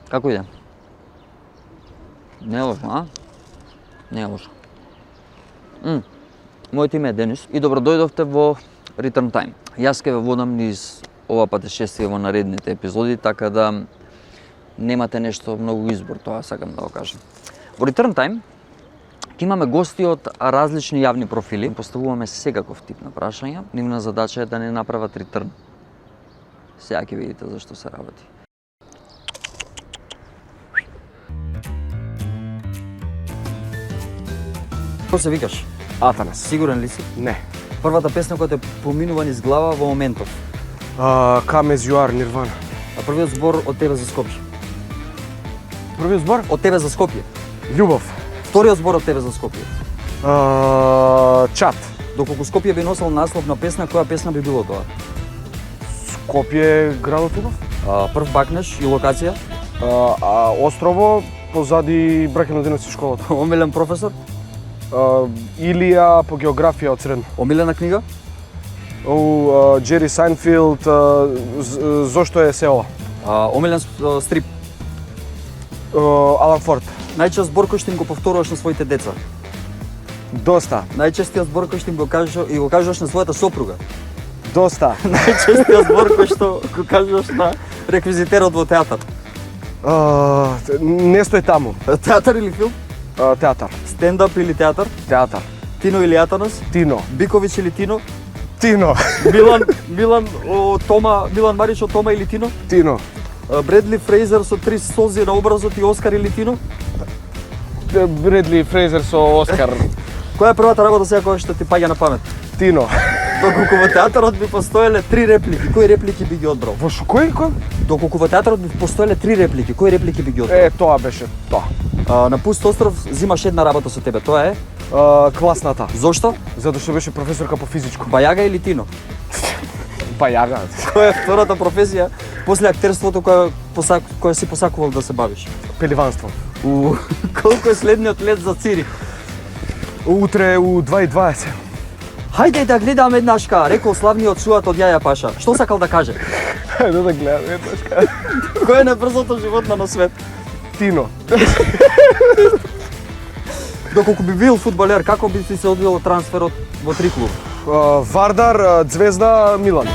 Како иде? Не е лошо, а? Не е лошо. Моето име е Денис и добро дојдовте во Return Time. Јас ќе ве водам низ ова патешествие во наредните епизоди, така да немате нешто многу избор, тоа сакам да го кажам. Во Return Time ќе имаме гости од различни јавни профили. Поставуваме секаков тип на прашања. Нивна задача е да не направат return. Сега ќе видите зашто се работи. Како се викаш? Атанас. Сигурен ли си? Не. Првата песна која те поминува низ глава во моментов. Come as you are, Nirvana. А првиот збор од тебе за Скопје? Првиот збор? Од тебе за Скопје. Љубов. Вториот збор од тебе за Скопје. Чат. Доколку Скопје би носел наслов на песна, која песна би било тоа? Скопје, градот убав. Прв бакнеш и локација? Острово, позади браќен одинок си школата. Омилен професор? Илија по географија од средно. Омилена книга? Джери Сайнфилд, зошто е се ова? Омилен стрип? Алан Форд. Најчест збор кој што им го повторуваш на своите деца? Доста. Најчестиот збор кој што им го кажуваш на својата сопруга? Доста. Најчестиот збор кој што го кажуваш на реквизитерот во театар? Не стој таму. Театар или филм? Театар. Стендап или театар? Театар. Тино или Атанас? Тино. Биковиќ или Тино? Тино. Милан Марич од Тома или Тино? Тино. Бредли Фрейзер со 3 солзи на образот и Оскар или Тино? Бредли Фрейзер со Оскар. Која е првата работа сега која што ти паѓа на памет? Тино. Доколку во театарот би постоеле 3 реплики, кои реплики би ги одбрал? Во кој? Доколку во театарот би постоеле 3 реплики, кои реплики би ги одбрал? Тоа беше тоа. На пуст остров зимаш една работа со тебе, тоа е? Класната. Зошто? Затоа што беше професорка по физичко. Бајага или Тино? Бајага. Која е втората професија после актерството која си посакувал да се бавиш? Пеливанство. Колку е следниот лет за Цирих? Утре у 2:20. Хајде да гледаме еднашка, рекол славниот суат од Јаја Паша. Што сакал да каже? Хајде да гледаме еднашка. Кој е најбрзото животно на свет? Тино. Доколку би бил фудбалер, како би ти се одвил трансферот во 3 клуб? Вардар, Звезда, Милан.